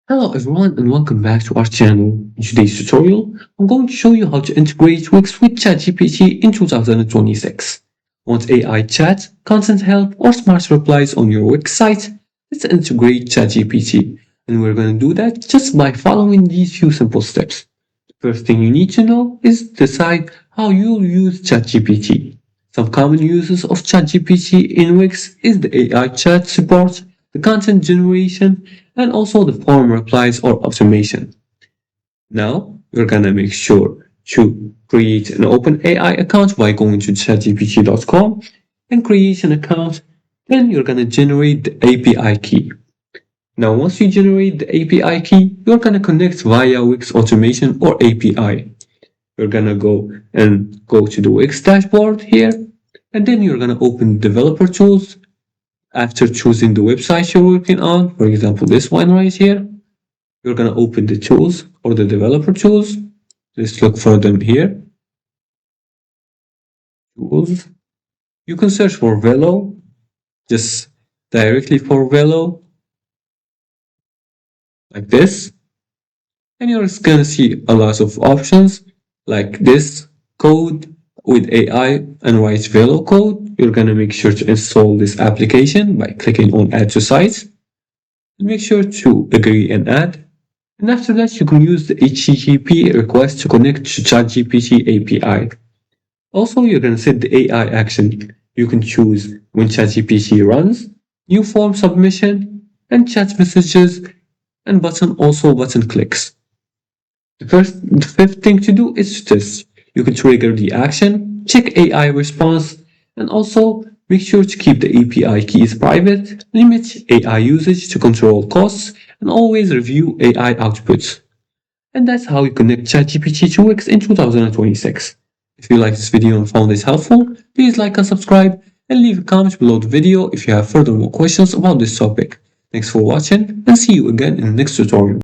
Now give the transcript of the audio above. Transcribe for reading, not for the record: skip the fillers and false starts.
Hello everyone and welcome back to our channel. In today's tutorial, I'm going to show you how to integrate Wix with ChatGPT in 2026. Want AI chat, content help, or smart replies on your Wix site? Let's integrate ChatGPT. And we're going to do that just by following these few simple steps. The first thing you need to know is decide how you'll use ChatGPT. Some common uses of ChatGPT in Wix is the AI chat support, the content generation, and also the form replies or automation. Now, you're gonna make sure to create an open AI account by going to chatgpt.com and create an account. Then you're gonna generate the API key. Now, once you generate the API key, you're gonna connect via Wix automation or API. You're gonna go to the Wix dashboard here, and then you're gonna open developer tools. After choosing the website you're working on, for example, this one right here, you're going to open the tools or the developer tools. Let's look for them here. Tools. You can search for Velo, just directly for Velo, like this. And you're going to see a lot of options like this code with AI and write Velo code. You're going to make sure to install this application by clicking on Add to Site. And make sure to agree and add. And after that, you can use the HTTP request to connect to ChatGPT API. Also, you're going to set the AI action. You can choose when ChatGPT runs, new form submission, and chat messages, and button clicks. The fifth thing to do is to test. You can trigger the action, check AI response, and also make sure to keep the API keys private, limit AI usage to control costs, and always review AI outputs. And that's how you connect ChatGPT to Wix in 2026. If you like this video and found it helpful, please like and subscribe, and leave a comment below the video if you have further more questions about this topic. Thanks for watching, and see you again in the next tutorial.